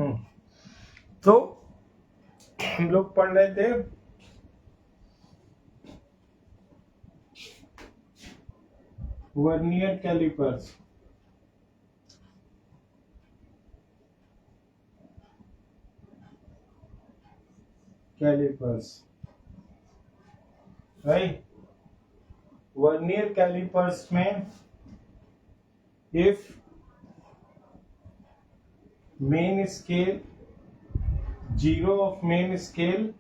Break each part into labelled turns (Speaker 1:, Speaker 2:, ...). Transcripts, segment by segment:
Speaker 1: हम्म तो हम लोग पढ़ रहे थे vernier callipers. Right. Vernier callipers में if main scale zero of main scale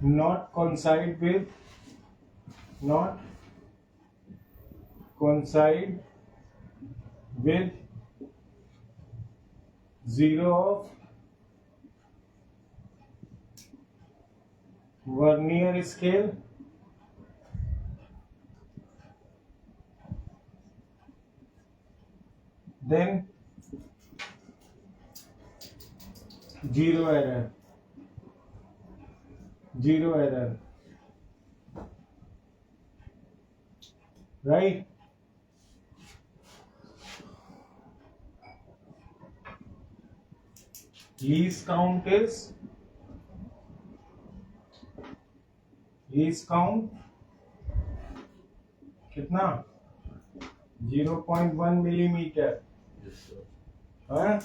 Speaker 1: not coincide with zero of vernier scale, then zero error. Right. Least count कितना 0.1 millimetre. हाँ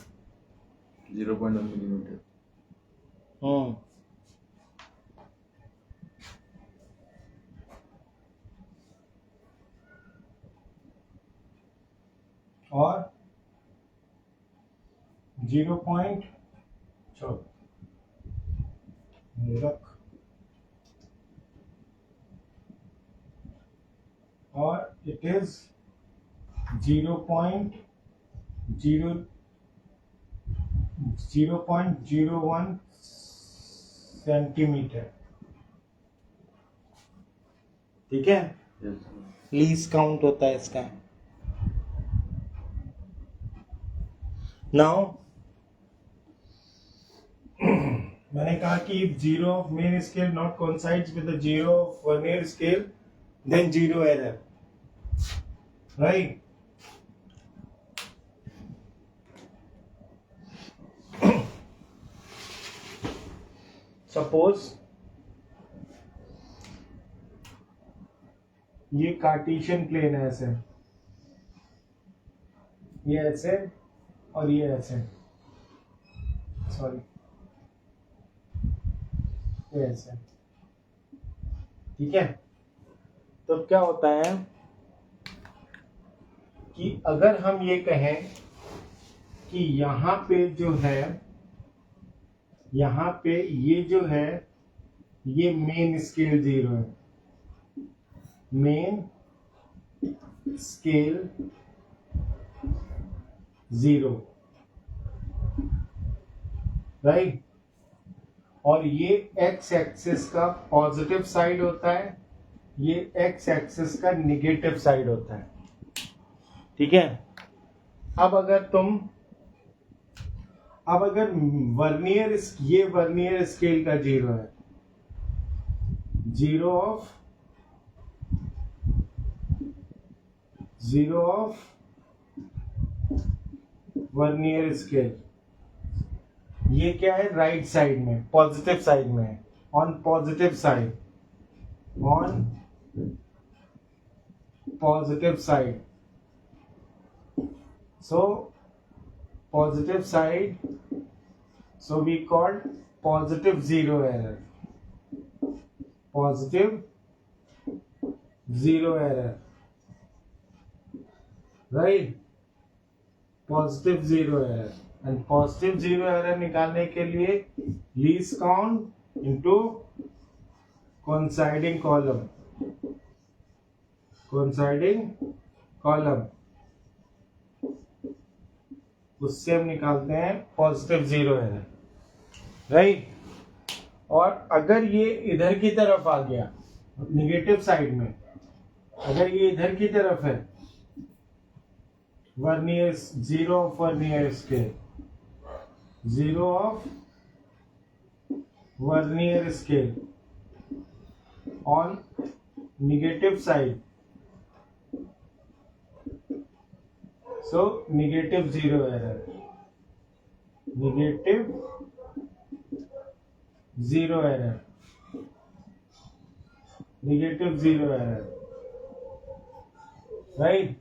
Speaker 2: 0.1 मिलीमीटर।
Speaker 1: और 0. और it is 0.01 सेंटीमीटर। ठीक है। लीस्ट काउंट होता है इसका। नाउ मैंने कहा कि if zero of main scale not coincides with the zero of vernier scale, then zero error. Right? Suppose ये कार्टेशियन प्लेन है ऐसे, ये ऐसे और ये ऐसे, सॉरी ये ऐसे। ठीक है। तो क्या होता है कि अगर हम ये कहें कि यहाँ पे जो है, यहाँ पे ये जो है ये मेन स्केल जीरो है, मेन स्केल जीरो, राइट। और ये एक्स एक्सिस का पॉजिटिव साइड होता है, ये एक्स एक्सिस का निगेटिव साइड होता है। ठीक है। अब अगर वर्नियर, ये वर्नियर स्केल का जीरो है, जीरो ऑफ वर्नियर स्केल, ये क्या है राइट साइड में, पॉजिटिव साइड में है, on positive side. So positive side, so we called positive zero error, right? Positive zero error, and positive zero error निकालने के लिए least count into coinciding column, उससे हम निकालते हैं पॉजिटिव जीरो एरर, राइट। और अगर ये इधर की तरफ आ गया निगेटिव साइड में, अगर ये इधर की तरफ है, vernier zero of vernier scale, zero of vernier scale on negative side, So negative zero error. Negative zero error. Negative zero error. Right?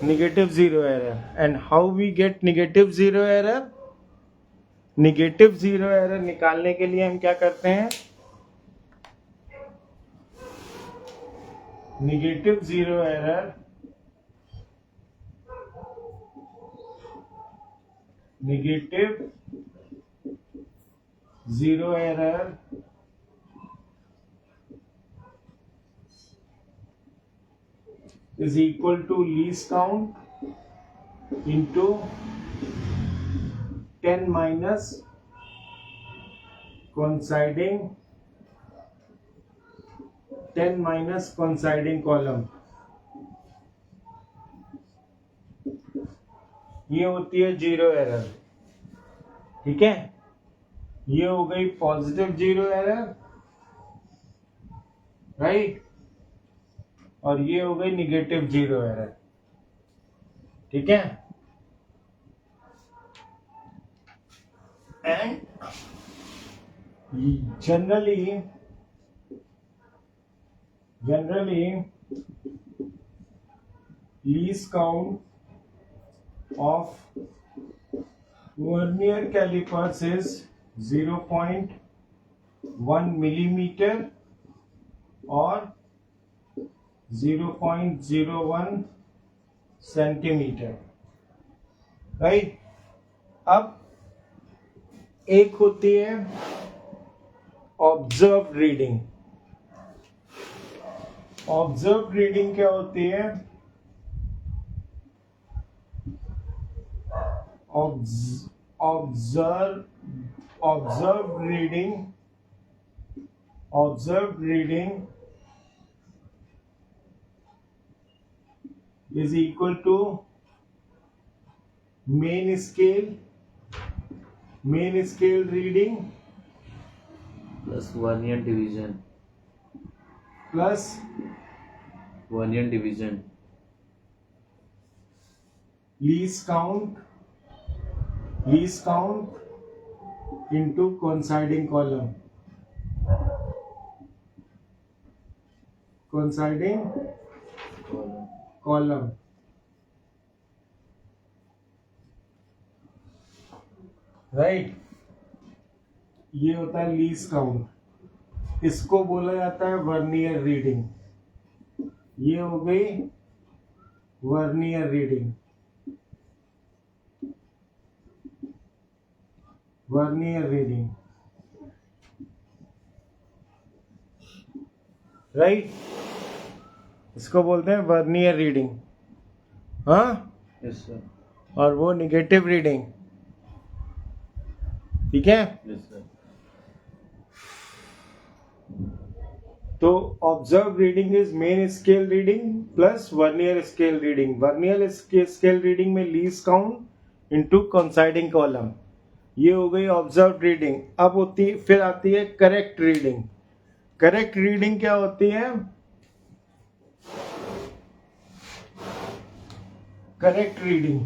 Speaker 1: Negative zero error. And how we get negative zero error? Negative zero error निकालने के लिए हम क्या करते हैं? Negative zero error is equal to least count into 10 minus coinciding column. ये होती है जीरो एरर. ठीक है, ये हो गई पॉजिटिव जीरो एरर, राइट, और ये हो गई निगेटिव जीरो एरर. ठीक है, and generally least count of vernier calipers is 0.1 millimeter or 0.01 centimeter. Right. अब एक होती है ऑब्जर्व रीडिंग. ऑब्जर्व रीडिंग क्या होती है? observed reading is equal to main scale reading
Speaker 2: plus vernier division.
Speaker 1: least count into coinciding column. Right. ये होता है लीस्ट काउंट. इसको बोला जाता है वर्नियर रीडिंग. ये हो गई वर्नियर रीडिंग. राइट. इसको बोलते हैं वर्नियर रीडिंग. हाँ,
Speaker 2: Yes sir.
Speaker 1: और वो निगेटिव रीडिंग. ठीक है.
Speaker 2: Yes sir.
Speaker 1: तो observe reading is main scale reading plus vernier scale reading. Vernier scale reading में least count into coinciding column. ये हो गई ऑब्जर्व रीडिंग. अब फिर आती है करेक्ट रीडिंग. करेक्ट रीडिंग क्या होती है? Correct reading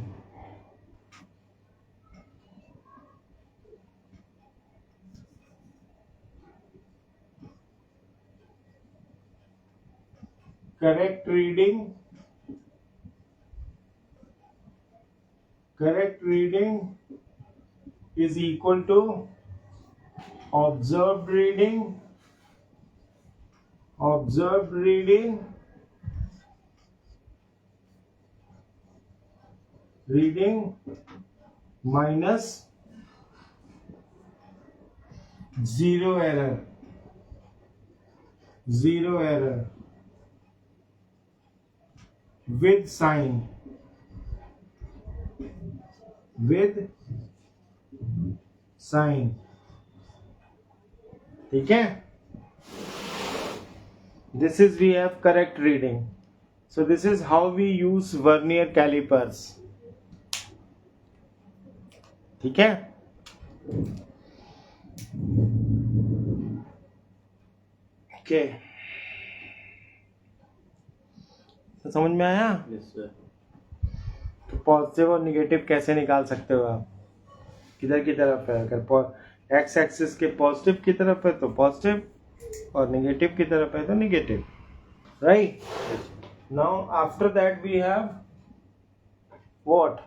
Speaker 1: is equal to observed reading minus zero error with sign. ठीक है. This is we have correct reading. So this is how we use vernier calipers. ठीक है. Okay. तो समझ में आया?
Speaker 2: Yes sir.
Speaker 1: पॉजिटिव और निगेटिव कैसे निकाल सकते हो आप? किधर की तरफ है? अगर एक्स एक्सिस के पॉजिटिव की तरफ है तो पॉजिटिव और निगेटिव की तरफ है तो negative, right? Now after that we have what?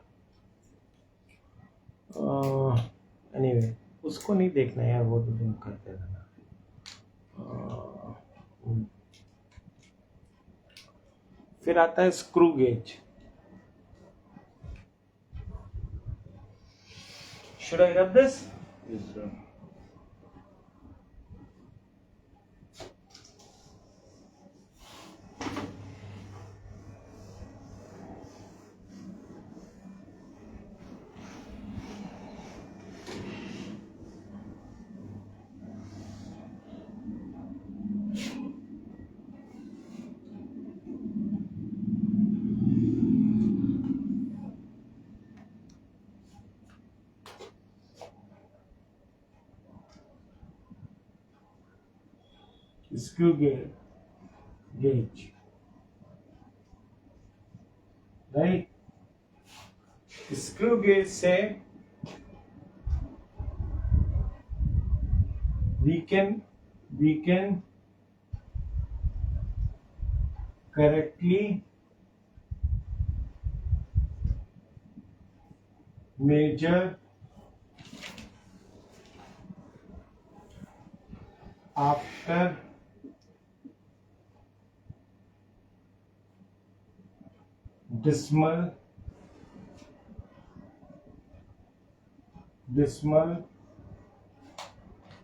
Speaker 1: Anyway उसको नहीं देखना यार, वो तो तुम करते रहना। फिर आता है screw gauge. Should I rub this?
Speaker 2: Yes, sir.
Speaker 1: Screw gauge, right? Screw gauge से we can correctly measure after decimal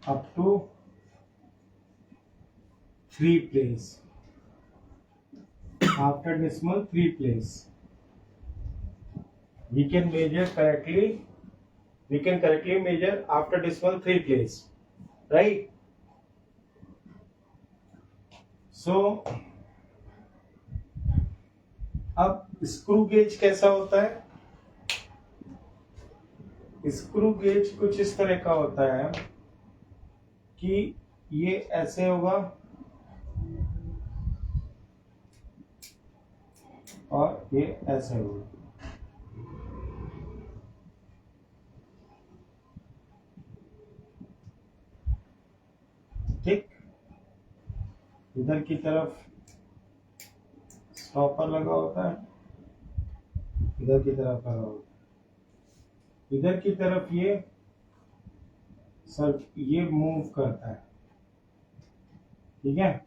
Speaker 1: up to 3 place. After decimal 3 place, we can correctly measure after decimal 3 place, right? So अब screw gauge कैसा होता है? Screw gauge कुछ इस तरह का होता है कि ये ऐसे होगा और ये ऐसे होगा, ठीक? इधर की तरफ स्टॉपर लगा होता है, इधर की तरफ लगा होता है। इधर की तरफ ये मूव करता है, ठीक है?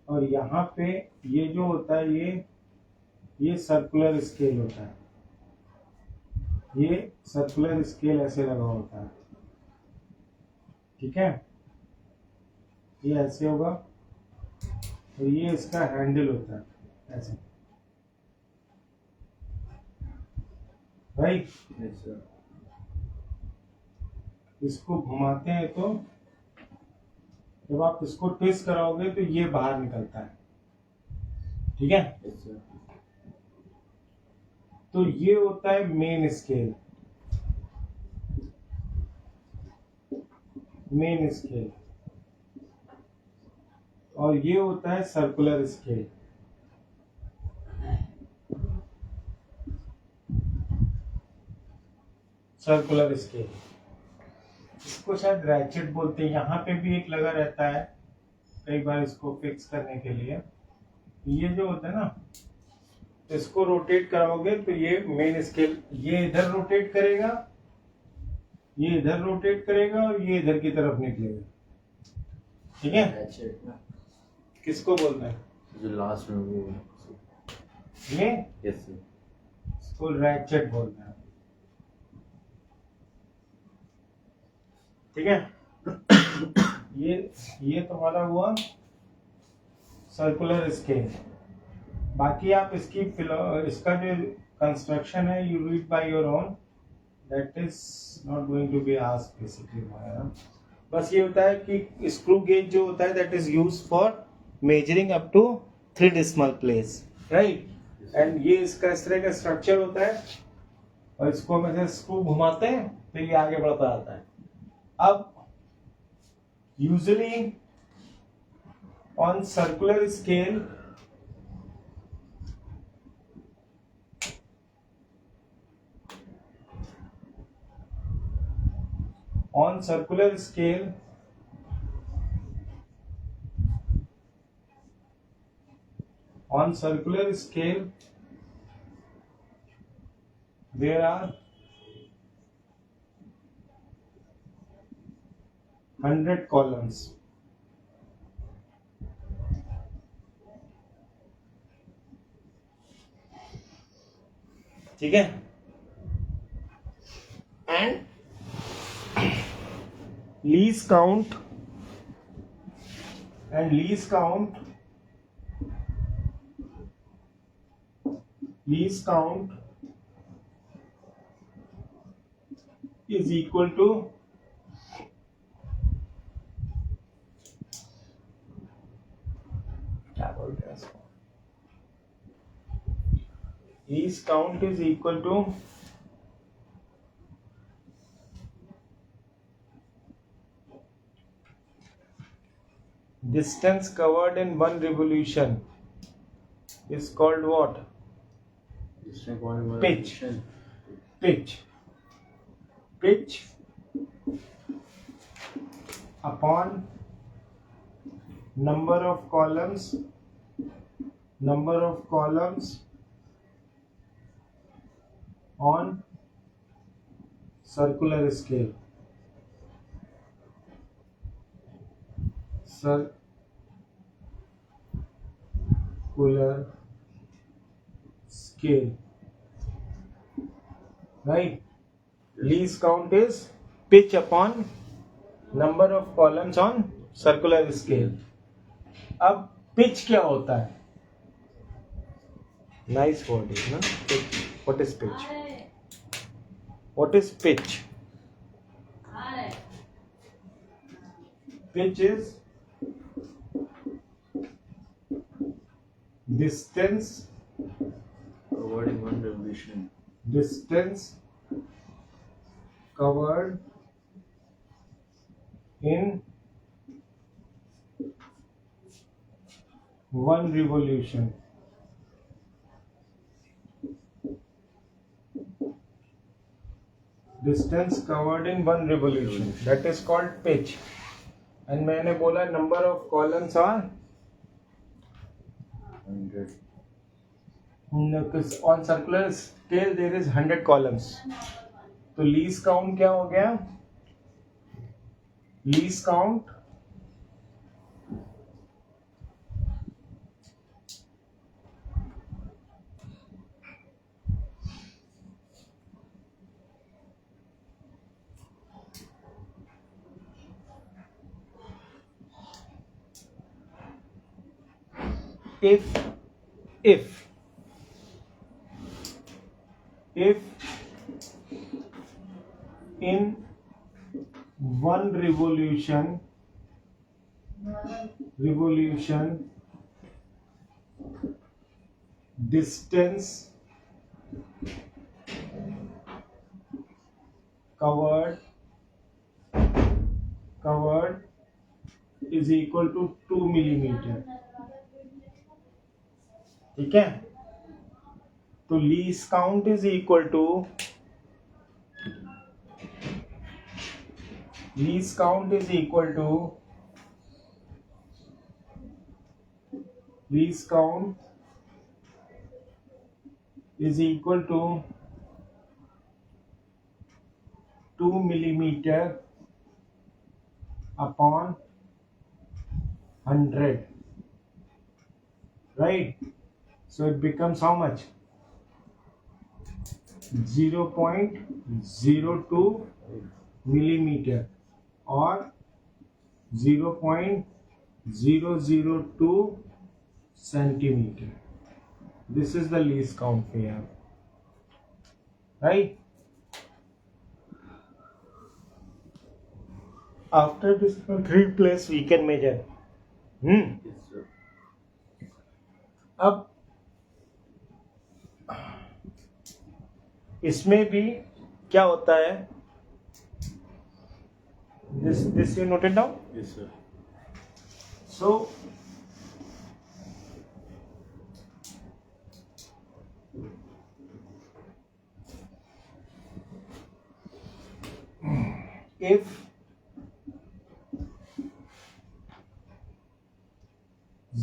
Speaker 1: और यहाँ पे ये जो होता है ये सर्कुलर स्केल होता है, ये सर्कुलर स्केल ऐसे लगा होता है, ठीक है? ये ऐसे होगा और ये इसका हैंडल होता है ऐसे, राइट?
Speaker 2: Yes, sir.
Speaker 1: इसको घुमाते हैं तो जब आप इसको ट्विस्ट कराओगे तो ये बाहर निकलता है, ठीक है?
Speaker 2: Yes, sir.
Speaker 1: तो ये होता है मेन स्केल, और ये होता है सर्कुलर स्केल। इसको शायद रैचेट बोलते हैं। यहाँ पे भी एक लगा रहता है कई बार इसको फिक्स करने के लिए। ये जो होता है ना, इसको रोटेट कराओगे तो ये मेन स्केल ये इधर रोटेट करेगा, ये इधर रोटेट करेगा और ये इधर की तरफ निकलेगा, ठीक है?
Speaker 2: Ratchet ना?
Speaker 1: किसको बोलते हैं?
Speaker 2: जो लास्ट में वो
Speaker 1: ये
Speaker 2: Yes, sir.
Speaker 1: इसको रैचेट बोलते हैं, ठीक है? ये तुम्हारा हुआ सर्कुलर स्केल। बाकी आप इसका जो कंस्ट्रक्शन है you read by your own, that is not going to be asked basically. बस ये होता है कि स्क्रू गेज जो होता है that is used for measuring up to 3 decimal place, right? And ये इसका इस तरह का स्ट्रक्चर होता है और इसको हम ऐसे स्क्रू घुमाते हैं तो ये आगे बढ़ता आता है। अब usually on circular scale on circular scale, there are 100 columns. ठीक है, and least count is equal to क्या बोलते हैं इसको, least count is equal to distance covered in one revolution is called what? Pitch. Pitch upon number of columns on circular scale. Right? Least count is pitch upon number of columns on circular scale. अब pitch क्या होता है? Nice word is ना? Pitch. What is pitch? Pitch is distance
Speaker 2: covered in one revolution.
Speaker 1: Distance covered in one revolution. Distance covered in one revolution. That is called pitch. And मैंने बोला number of columns are
Speaker 2: 100.
Speaker 1: On circular scale there is 100 columns. तो least count क्या हो गया? Least count if in one revolution distance covered is equal to 2 millimeter. ठीक है, तो least count is equal to is equal to 2 millimeter upon 100, right? So it becomes how much? 0.02 millimeter or 0.002 centimeter. This is the least count we have, right? After this 3 place we can measure.
Speaker 2: Yes, sir.
Speaker 1: अब इसमें भी क्या होता है? This you noted down?
Speaker 2: Yes, sir.
Speaker 1: So if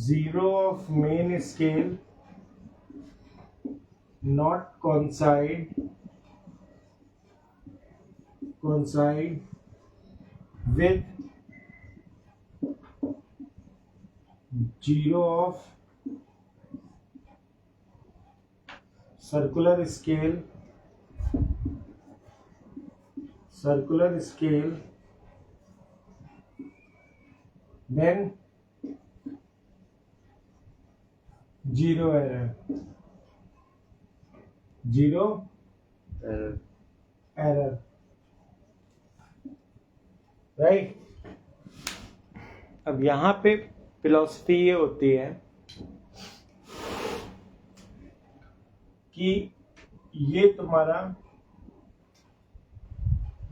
Speaker 1: zero of main scale not coincide with zero of circular scale then zero error right. अब यहां पे philosophy ये होती है कि ये तुम्हारा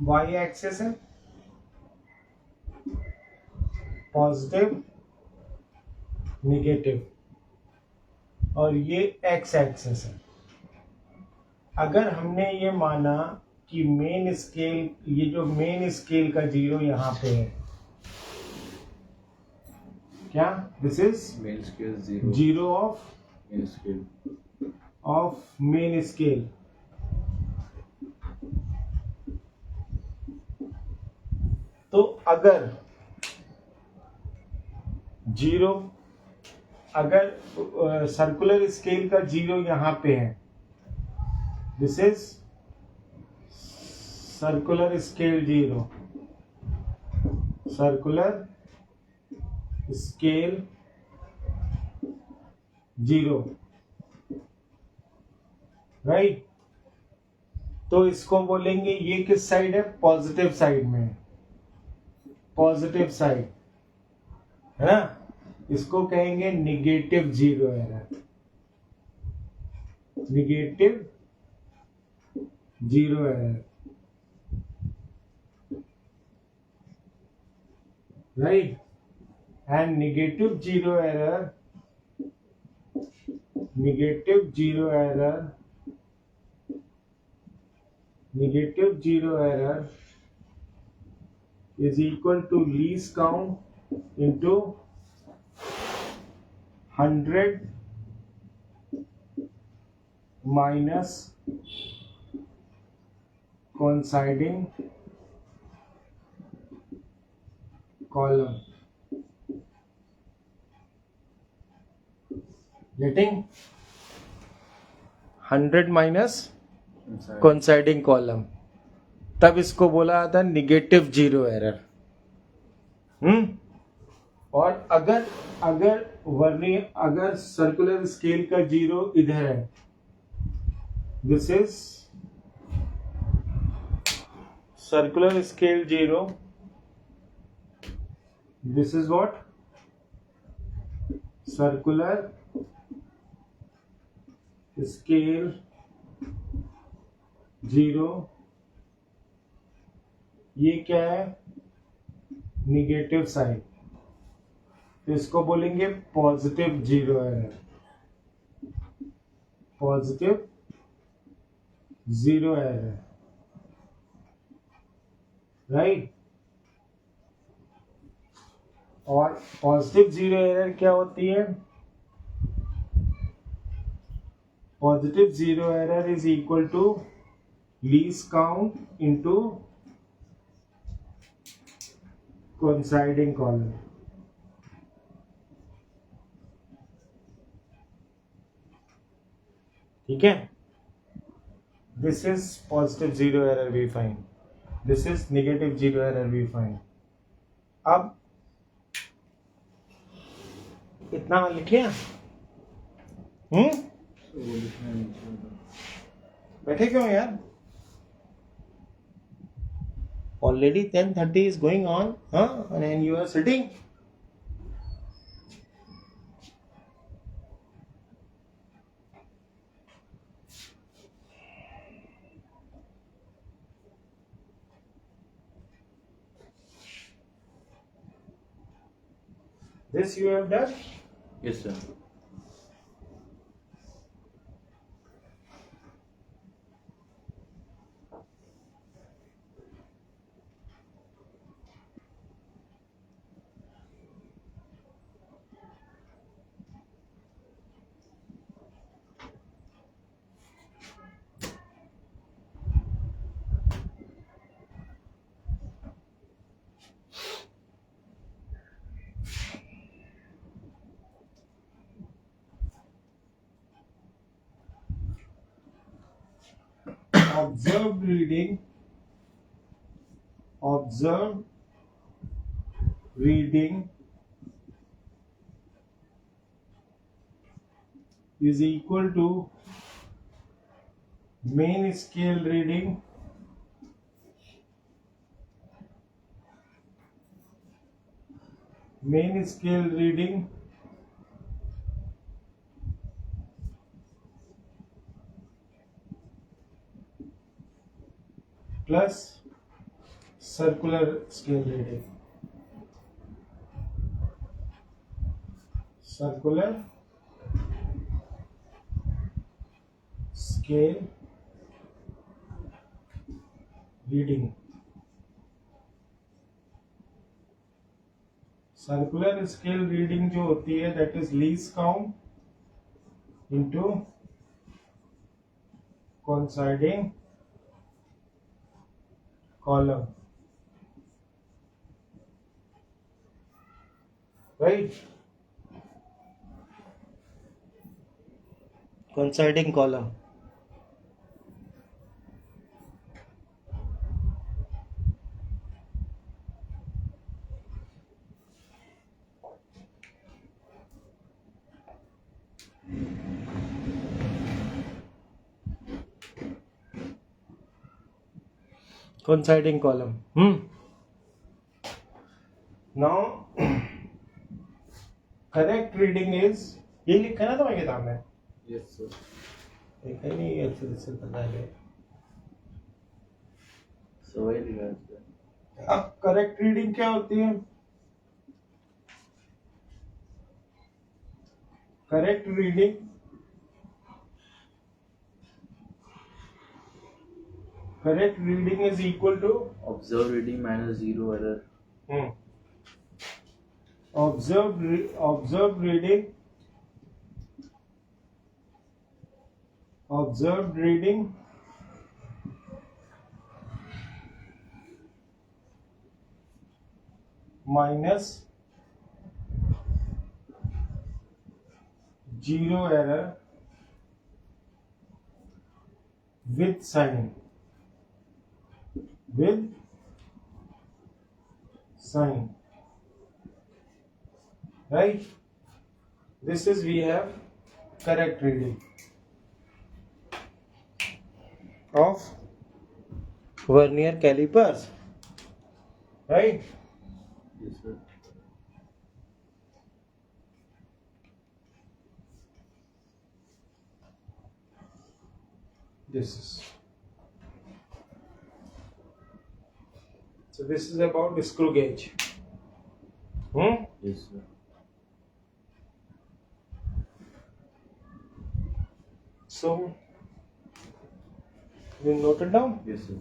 Speaker 1: y एक्सेस है, पॉजिटिव निगेटिव, और ये x एक्सेस है। अगर हमने ये माना कि मेन स्केल, ये जो मेन स्केल का जीरो यहाँ पे है, क्या this is
Speaker 2: Main scale 0.
Speaker 1: Zero of
Speaker 2: Main scale.
Speaker 1: Main scale. तो अगर जीरो, अगर सर्कुलर स्केल का जीरो यहाँ पे है, this is circular scale zero, circular scale zero, right. तो इसको बोलेंगे ये किस साइड है, पॉजिटिव साइड में है, पॉजिटिव साइड है ना। इसको कहेंगे negative zero error, negative zero error, right. And negative zero error is equal to least count into 100 minus coinciding column. Getting 100 minus
Speaker 2: Inside.
Speaker 1: coinciding column, तब इसको बोला जाता है निगेटिव जीरो एरर। और अगर सर्कुलर स्केल का जीरो इधर है, this is circular scale zero, this is what, circular scale zero, ये क्या है, निगेटिव साइड, तो इसको बोलेंगे positive zero error, positive zero error, right. और पॉजिटिव जीरो एरर क्या होती है, positive zero error is equal to least count into coinciding column. ठीक है, this is positive zero error we find, this is negative zero error we find. अब इतना लिख लिया,
Speaker 2: So वो लिखना है नीचे वाला.
Speaker 1: बैठे क्यों यार, already 10:30 is going on, and you are sitting. This you have done.
Speaker 2: Yes, sir.
Speaker 1: observed reading is equal to main scale reading plus circular scale reading. Circular scale reading. Circular scale reading जो होती है that is least count into coinciding column, right, coinciding column. Coinciding column. Now correct reading is, ये लिखा ना तुम्हारी किताब में?
Speaker 2: Yes, sir.
Speaker 1: देखा ही नहीं अच्छे से पता है.
Speaker 2: So why the answer?
Speaker 1: अब करेक्ट रीडिंग क्या होती है? Correct reading is equal to
Speaker 2: Observed reading minus zero error.
Speaker 1: observed reading minus zero error with sign. Right, this is we have correct reading of vernier calipers, right?
Speaker 2: Yes, sir.
Speaker 1: This is, so this is about screw gauge.
Speaker 2: Yes, sir.
Speaker 1: So you note it down.
Speaker 2: Yes, sir.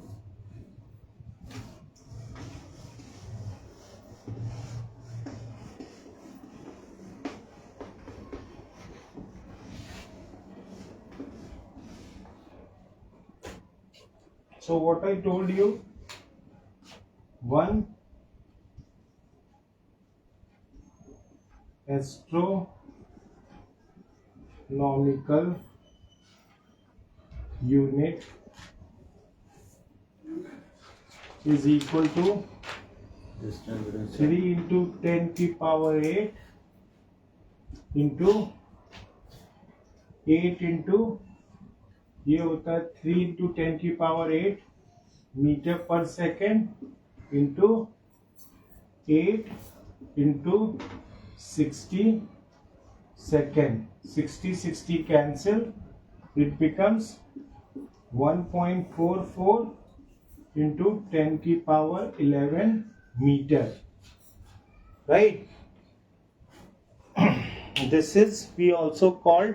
Speaker 1: So what I told you, one astronomical unit is equal to
Speaker 2: Distance between
Speaker 1: 3 into 10 की power 8 into 8 into ये होता है 3 into 10 की power 8 metre पर second into 8 into 60 second. 60 cancel, it becomes 1.44 into 10 की power 11 meter, right? This is we also called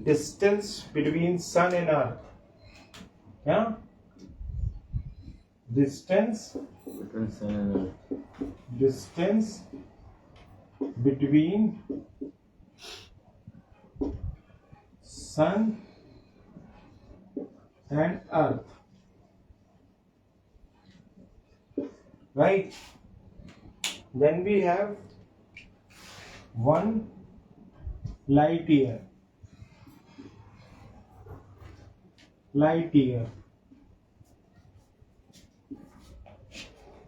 Speaker 1: distance between sun and earth. Yeah, distance
Speaker 2: between sun and earth.
Speaker 1: distance between sun and earth, right? Then we have 1 light year. light year.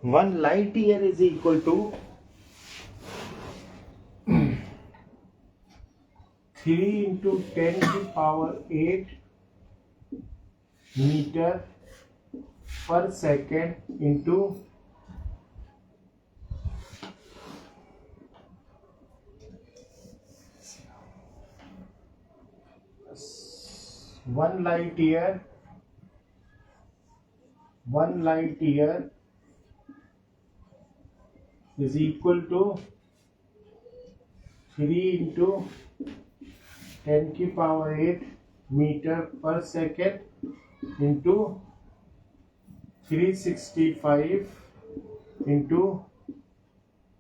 Speaker 1: 1 light year is equal to 3 into 10 to the power 8 meter per second into 1 light year. 1 light year is equal to 3 into 10 to the power 8 meter per second into 365 into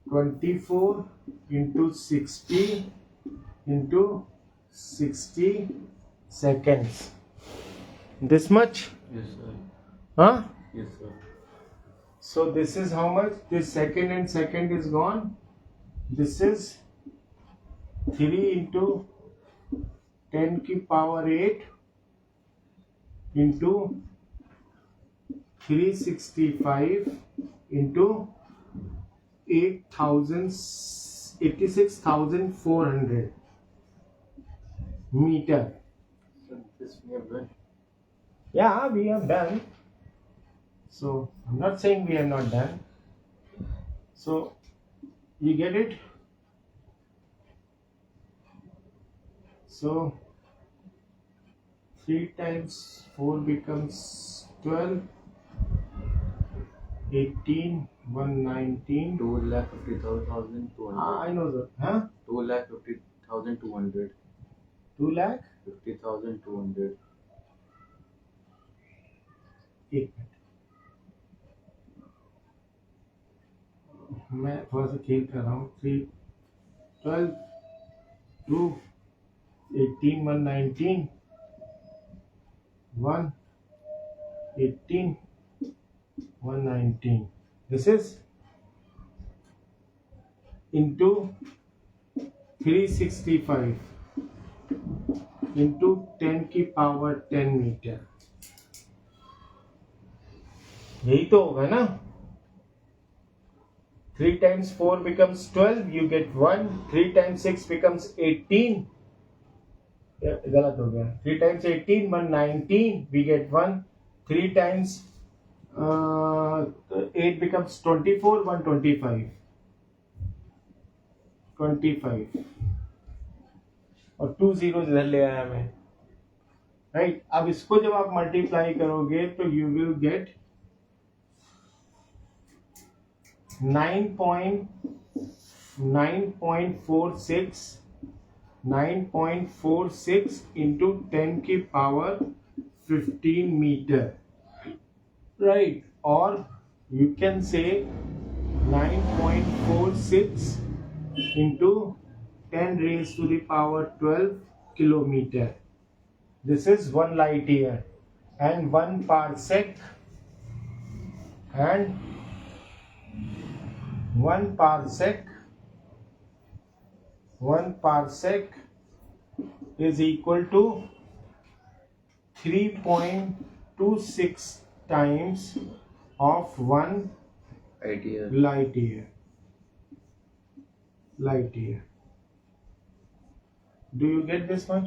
Speaker 1: 24 into 60 into 60 seconds. This much?
Speaker 2: Yes, sir.
Speaker 1: Huh?
Speaker 2: Yes, sir.
Speaker 1: So this is how much? This second and second is gone. This is 3 into 10 to the power 8 into 365 into 86,400 meter.
Speaker 2: So this we have done.
Speaker 1: Yeah, we have done. So I'm not saying we have not done. So you get it? So 3 times 4 becomes 12, 18, 119.
Speaker 2: 2,50,200.
Speaker 1: I know that. Huh?
Speaker 2: 2,50,200.
Speaker 1: 2 lakh?
Speaker 2: 50,200.
Speaker 1: एक minute मैं थोड़ा सा खेल कर रहा हूँ 3 12 2 18 119 1 18 119. This is into 365 into 10 की power 10 meter. यही तो होगा ना. 3 times 4 becomes 12, you get 1. 3 times 6 becomes 18. गलत हो गया. 3 times 18 119, we get 1. 3 times 8 becomes 24, 125. 25 और 2 zeros इधर ले आया मैं. राइट. अब इसको जब आप मल्टीप्लाई करोगे तो यू विल गेट 9.46 into 10 की power 15 meter. Right. Or you can say 9.46 into 10 raised to the power 12 kilometer. This is 1 light year and 1 parsec and 1 parsec is equal to 3.26 times of 1
Speaker 2: Idea.
Speaker 1: light year. Do you get this one?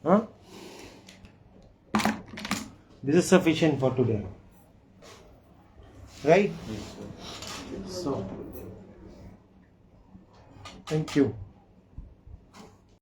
Speaker 1: Huh? This is sufficient for today. Right?
Speaker 2: Yes, sir.
Speaker 1: So, thank you.